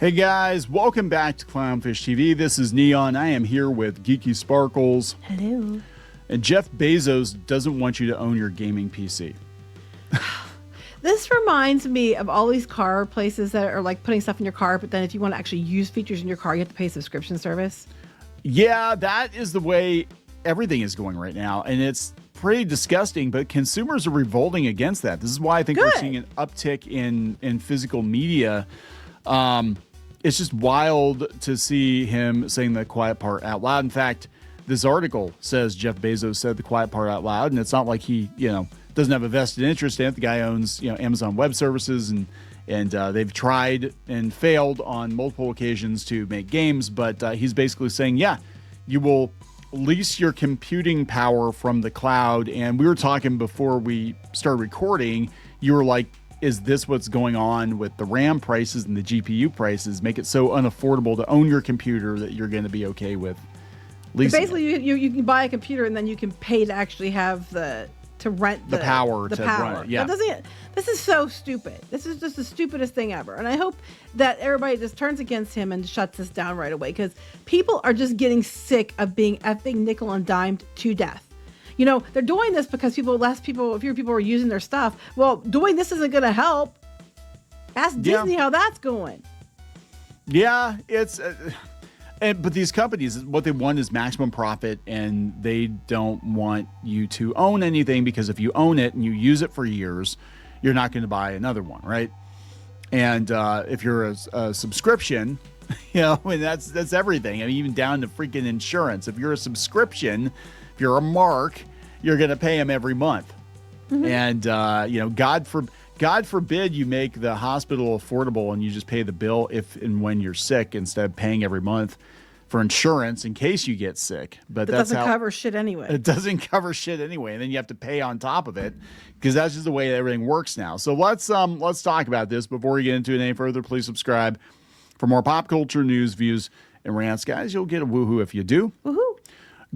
Hey guys, welcome back to Clownfish TV. This is Kneon. I am here with Geeky Sparkles. Hello. And Jeff Bezos doesn't want you to own your gaming PC. This reminds me of all these car places that are like putting stuff in your car, but then if you want to actually use features in your car, you have to pay a subscription service. Yeah, that is the way everything is going right now. And it's pretty disgusting, but consumers are revolting against that. This is why I think we're seeing an uptick in physical media. It's just wild to see him saying the quiet part out loud. In fact, this article says Jeff Bezos said the quiet part out loud, and it's not like he, doesn't have a vested interest in it. The guy owns, Amazon Web Services, and they've tried and failed on multiple occasions to make games. But he's basically saying, yeah, you will lease your computing power from the cloud. And we were talking before we started recording. You were like, is this what's going on with the RAM prices and the GPU prices? Make it so unaffordable to own your computer that you're going to be okay with leasing. Basically, you can buy a computer and then you can pay to actually have to rent the power to run it. Yeah. This is so stupid. This is just the stupidest thing ever. And I hope that everybody just turns against him and shuts this down right away, because people are just getting sick of being effing nickel and dimed to death. They're doing this because fewer people are using their stuff. Well, doing this isn't going to help. Ask Disney how that's going. Yeah, it's... but these companies, what they want is maximum profit, and they don't want you to own anything, because if you own it and you use it for years, you're not going to buy another one, right? And if you're a subscription, that's everything. I mean, even down to freaking insurance. If you're a subscription, if you're a mark, you're going to pay them every month. Mm-hmm. And, God forbid you make the hospital affordable and you just pay the bill if and when you're sick, instead of paying every month for insurance in case you get sick. But that doesn't cover shit anyway. It doesn't cover shit anyway. And then you have to pay on top of it, because that's just the way everything works now. So let's talk about this. Before we get into it any further, please subscribe for more pop culture news, views, and rants. Guys, you'll get a woohoo if you do. Woohoo.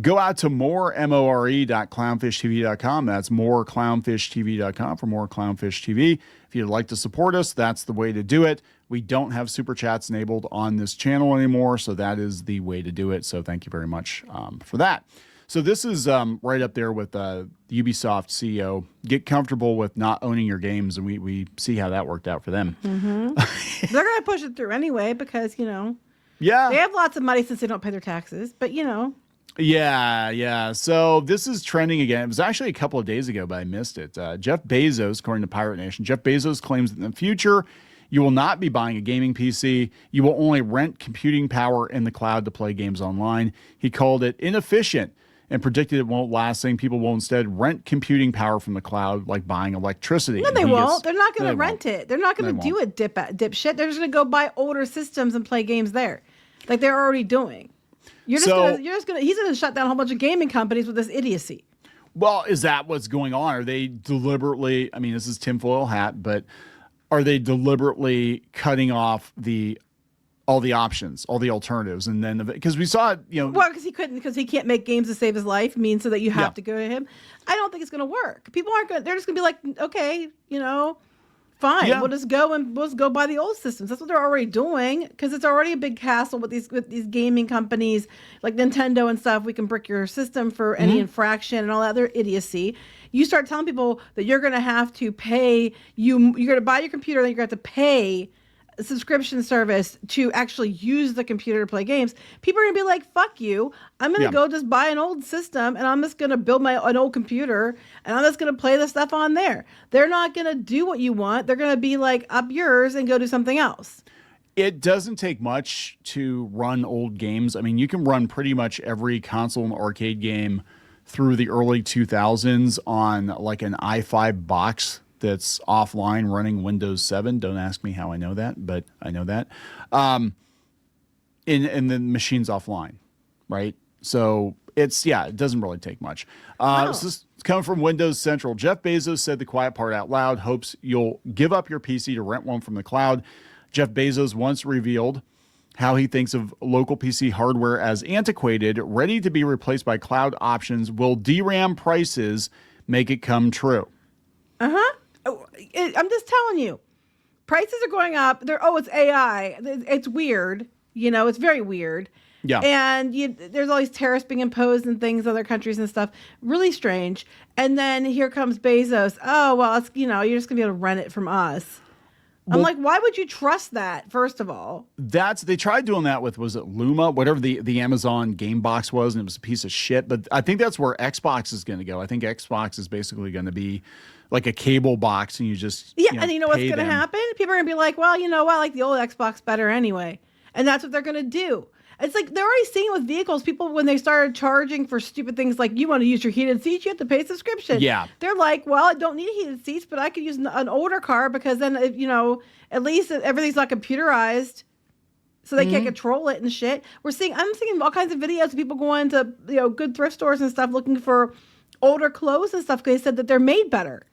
Go out to more.clownfishtv.com. That's moreclownfishtv.com for more Clownfish TV. If you'd like to support us, that's the way to do it. We don't have super chats enabled on this channel anymore, so that is the way to do it. So thank you very much for that. So this is right up there with the Ubisoft CEO. Get comfortable with not owning your games, and we see how that worked out for them. Mm-hmm. They're going to push it through anyway because, yeah, they have lots of money since they don't pay their taxes, but, Yeah. So this is trending again. It was actually a couple of days ago, but I missed it. Jeff Bezos, according to Pirate Nation, Jeff Bezos claims that in the future, you will not be buying a gaming PC. You will only rent computing power in the cloud to play games online. He called it inefficient and predicted it won't last, saying people will instead rent computing power from the cloud like buying electricity. No, they won't. They're not going to rent it. They're not going to do it dipshit. They're just going to go buy older systems and play games there, like they're already doing. He's going to shut down a whole bunch of gaming companies with this idiocy. Well, is that what's going on? Are they deliberately, I mean, this is tinfoil hat, but are they deliberately cutting off all the options, all the alternatives? And then, because we saw it, Well, because he can't make games to save his life, means so that you have to go to him. I don't think it's going to work. People they're just going to be like, okay, fine. Yeah. We'll just go buy the old systems. That's what they're already doing, because it's already a big hassle with these gaming companies like Nintendo and stuff. We can brick your system for any infraction and all that other idiocy. You start telling people that you're going to have to pay. You're going to buy your computer, then you're going to have to pay a subscription service to actually use the computer to play games. People are going to be like, fuck you. I'm going to go just buy an old system, and I'm just going to build an old computer, and I'm just going to play the stuff on there. They're not going to do what you want. They're going to be like, up yours and go do something else. It doesn't take much to run old games. I mean, you can run pretty much every console and arcade game through the early 2000s on like an i5 box that's offline running Windows 7. Don't ask me how I know that, but I know that. And the machine's offline, right? So it doesn't really take much. So this is coming from Windows Central. Jeff Bezos said the quiet part out loud, hopes you'll give up your PC to rent one from the cloud. Jeff Bezos once revealed how he thinks of local PC hardware as antiquated, ready to be replaced by cloud options. Will DRAM prices make it come true? I'm just telling you, prices are going up. It's AI. It's weird. It's very weird. Yeah. And there's all these tariffs being imposed in things, other countries and stuff. Really strange. And then here comes Bezos. Oh, well, it's, you're just going to be able to rent it from us. I'm like, why would you trust that, first of all? They tried doing that with, was it Luma? Whatever the Amazon game box was, and it was a piece of shit. But I think that's where Xbox is going to go. I think Xbox is basically going to be like a cable box, and you just and you know what's going to happen? People are going to be like, well, you know what? I like the old Xbox better anyway. And that's what they're going to do. It's like they're already seeing with vehicles. People, when they started charging for stupid things like you want to use your heated seats, you have to pay a subscription. Yeah. They're like, well, I don't need heated seats, but I could use an older car because then, at least everything's not computerized. So they can't control it and shit. I'm seeing all kinds of videos of people going to, good thrift stores and stuff looking for older clothes and stuff because they said that they're made better.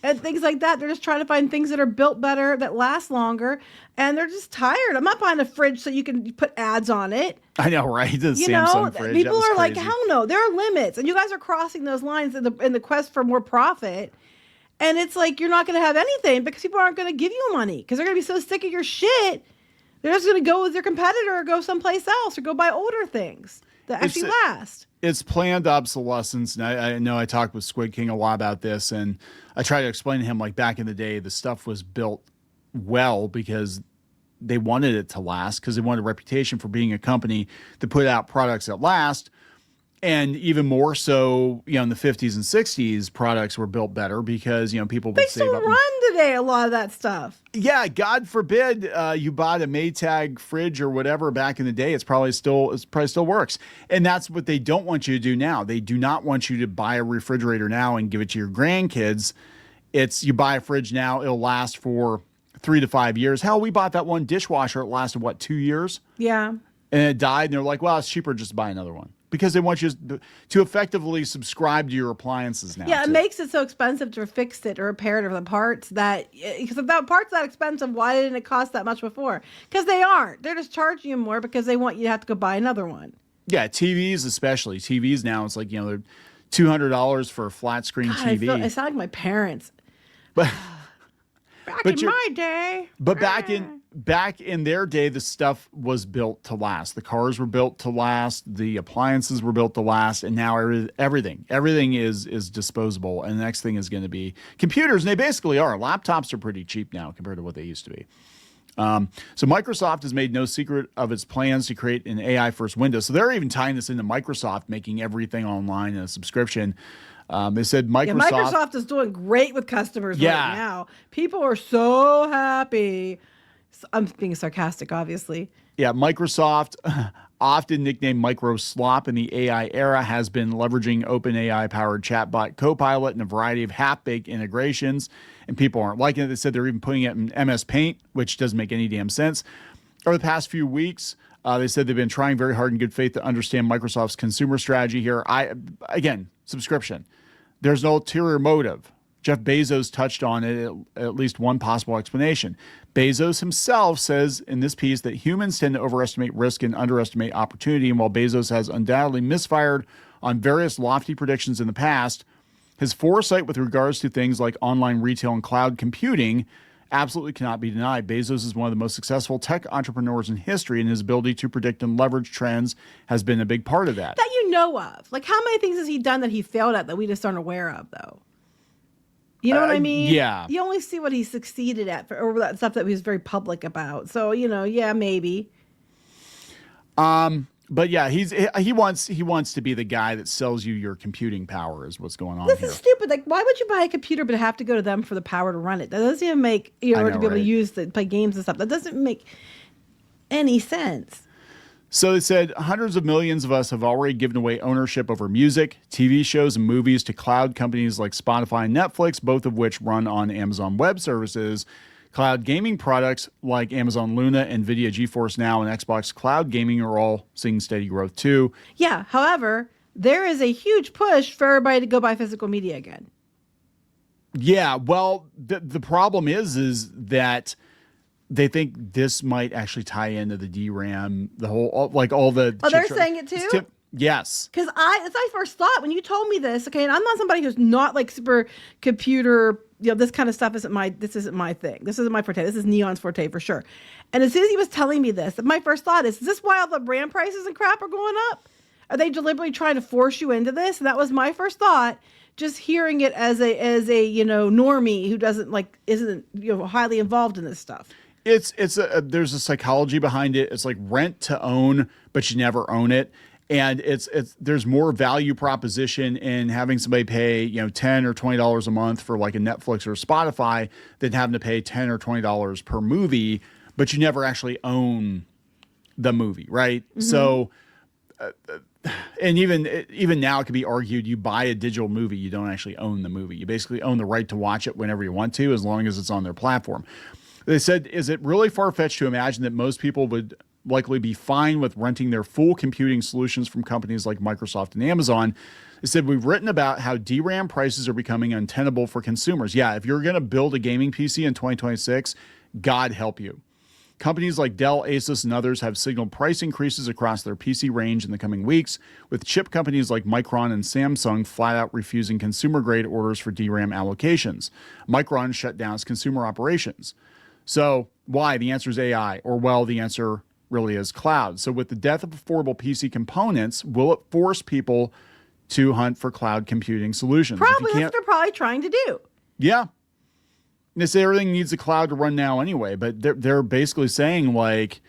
And things like that. They're just trying to find things that are built better, that last longer. And they're just tired. I'm not buying a fridge so you can put ads on it. I know, right? The Samsung fridge. People are like, hell no. There are limits. And you guys are crossing those lines in the quest for more profit. And it's like, you're not going to have anything because people aren't going to give you money because they're going to be so sick of your shit. They're just going to go with their competitor or go someplace else or go buy older things that actually last. It's planned obsolescence. And I know I talked with Squid King a lot about this, and I try to explain to him, like, back in the day, the stuff was built well because they wanted it to last, because they wanted a reputation for being a company that put out products that last. And even more so, in the 50s and 60s, products were built better because, people would save up. They still run today, a lot of that stuff. Yeah, God forbid you bought a Maytag fridge or whatever back in the day. It probably still works. And that's what they don't want you to do now. They do not want you to buy a refrigerator now and give it to your grandkids. It's you buy a fridge now, it'll last for 3 to 5 years. Hell, we bought that one dishwasher. It lasted, 2 years? Yeah. And it died. And they're like, well, it's cheaper just to buy another one. Because they want you to effectively subscribe to your appliances now. Yeah, it makes it so expensive to fix it or repair it or the parts because if that part's that expensive, why didn't it cost that much before? Because they aren't. They're just charging you more because they want you to have to go buy another one. Yeah, TVs especially. TVs now, it's like, they're $200 for a flat screen TV. I sound like my parents. But in my day. But back in their day, the stuff was built to last. The cars were built to last. The appliances were built to last. And now everything is disposable. And the next thing is going to be computers. And they basically are. Laptops are pretty cheap now compared to what they used to be. So Microsoft has made no secret of its plans to create an AI first Windows. So they're even tying this into Microsoft, making everything online and a subscription. They said Microsoft is doing great with customers right now. People are so happy. I'm being sarcastic, obviously. Yeah, Microsoft, often nicknamed Microslop in the AI era, has been leveraging OpenAI-powered chatbot Copilot in a variety of half-baked integrations, and people aren't liking it. They said they're even putting it in MS Paint, which doesn't make any damn sense. Over the past few weeks, they said they've been trying very hard in good faith to understand Microsoft's consumer strategy here. Again, subscription. There's no ulterior motive. Jeff Bezos touched on it, at least one possible explanation. Bezos himself says in this piece that humans tend to overestimate risk and underestimate opportunity. And while Bezos has undoubtedly misfired on various lofty predictions in the past, his foresight with regards to things like online retail and cloud computing absolutely cannot be denied. Bezos is one of the most successful tech entrepreneurs in history, and his ability to predict and leverage trends has been a big part of that. That you know of. Like, how many things has he done that he failed at that we just aren't aware of, though? You know what I mean? Yeah. You only see what he succeeded at or that stuff that he was very public about. So, yeah, maybe. But yeah, he wants to be the guy that sells you your computing power is what's going on here. This is stupid. Like, why would you buy a computer but have to go to them for the power to run it? That doesn't even make, to be able to use play games and stuff. That doesn't make any sense. So they said hundreds of millions of us have already given away ownership over music, TV shows, and movies to cloud companies like Spotify and Netflix, both of which run on Amazon Web Services. Cloud gaming products like Amazon Luna, NVIDIA GeForce Now, and Xbox Cloud Gaming are all seeing steady growth too. Yeah, however, there is a huge push for everybody to go buy physical media again. Yeah, well, the problem is that they think this might actually tie into the DRAM, the whole, all the... Oh, they're saying it too? Yes. Because as I first thought, when you told me this, okay, and I'm not somebody who's not like super computer, this kind of stuff isn't my thing. This isn't my forte. This is Neon's forte for sure. And as soon as he was telling me this, my first thought is this why all the brand prices and crap are going up? Are they deliberately trying to force you into this? And that was my first thought, just hearing it as a normie who isn't highly involved in this stuff. There's a psychology behind it. It's like rent to own, but you never own it. And there's more value proposition in having somebody pay, $10 or $20 a month for like a Netflix or a Spotify than having to pay $10 or $20 per movie, but you never actually own the movie, right? Mm-hmm. So, and even now it could be argued you buy a digital movie, you don't actually own the movie. You basically own the right to watch it whenever you want to, as long as it's on their platform. They said, is it really far-fetched to imagine that most people would likely be fine with renting their full computing solutions from companies like Microsoft and Amazon? They said, we've written about how DRAM prices are becoming untenable for consumers. Yeah, if you're going to build a gaming PC in 2026, God help you. Companies like Dell, Asus, and others have signaled price increases across their PC range in the coming weeks, with chip companies like Micron and Samsung flat out refusing consumer-grade orders for DRAM allocations. Micron shut down its consumer operations. So why? The answer is AI, or well, the answer really is cloud. So with the death of affordable PC components, will it force people to hunt for cloud computing solutions? Probably. That's what they're probably trying to do. Yeah. They say everything needs a cloud to run now anyway, but they're basically saying like,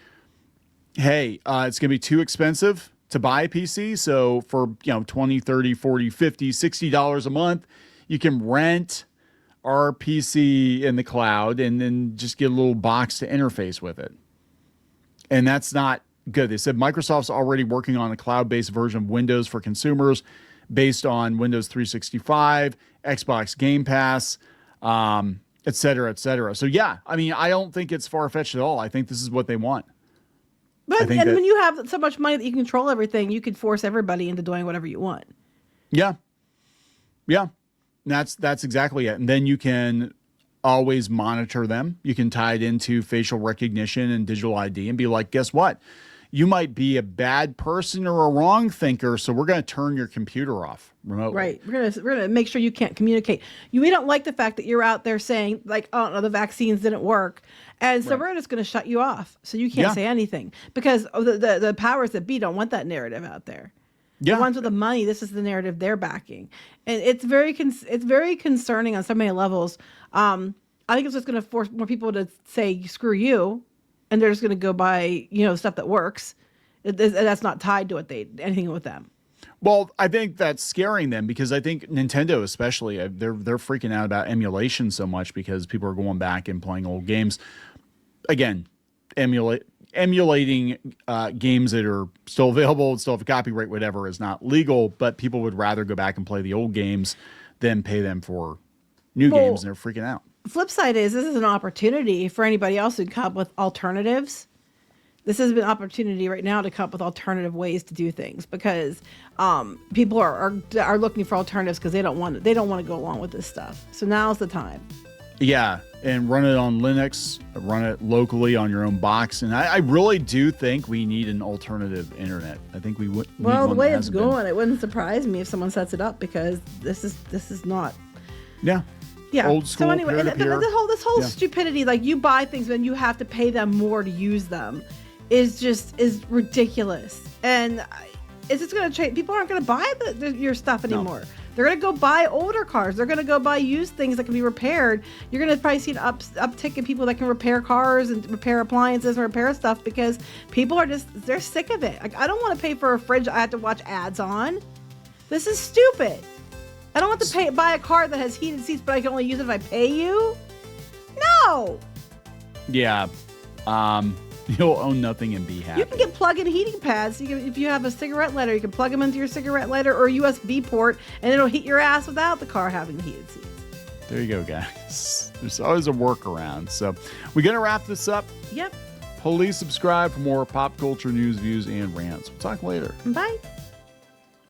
hey, it's going to be too expensive to buy a PC. So for, $20, $30, $40, $50, $60 a month, you can rent our PC in the cloud and then just get a little box to interface with it. And that's not good. They said Microsoft's already working on a cloud-based version of Windows for consumers based on Windows 365, Xbox Game Pass, et cetera, et cetera. So yeah, I mean, I don't think it's far-fetched at all. I think this is what they want. But when you have so much money that you can control everything, you can force everybody into doing whatever you want. Yeah. Yeah. That's exactly it. And then you can always monitor them. You can tie it into facial recognition and digital ID and be like, guess what? You might be a bad person or a wrong thinker, so we're going to turn your computer off remotely. Right. We're gonna make sure you can't communicate. We don't like the fact that you're out there saying like, oh no, the vaccines didn't work, and so we're just going to shut you off, so you can't say anything because the powers that be don't want that narrative out there. Yeah. The ones with the money, this is the narrative they're backing. And it's very concerning on so many levels. I think it's just going to force more people to say, screw you. And they're just going to go buy, stuff that works. That's not tied to anything with them. Well, I think that's scaring them because I think Nintendo especially, they're freaking out about emulation so much because people are going back and playing old games. Again, emulating games that are still available, still have a copyright, whatever, is not legal, but people would rather go back and play the old games than pay them for new games, and they're freaking out. Flip side is this is an opportunity for anybody else who come up with alternatives. This has been an opportunity right now to come up with alternative ways to do things because people are looking for alternatives because they don't want to go along with this stuff. So now's the time. Yeah, and run it on Linux, run it locally on your own box. And I really do think we need an alternative internet. I think we would. Well, the way it's going, it wouldn't surprise me if someone sets it up because this is not. Yeah. Yeah. Old school. So anyway, this whole yeah. stupidity, like you buy things and you have to pay them more to use them, is ridiculous. And it's just going to change. People aren't going to buy your stuff anymore. No. They're going to go buy older cars. They're going to go buy used things that can be repaired. You're going to probably see an uptick in people that can repair cars and repair appliances and repair stuff because people they're sick of it. Like, I don't want to pay for a fridge I have to watch ads on. This is stupid. I don't want to buy a car that has heated seats, but I can only use it if I pay you. No. Yeah. You'll own nothing and be happy. You can get plug-in heating pads. If you have a cigarette lighter, you can plug them into your cigarette lighter or a USB port, and it'll heat your ass without the car having the heated seats. There you go, guys. There's always a workaround. So we're going to wrap this up. Yep. Please subscribe for more pop culture news, views, and rants. We'll talk later. Bye.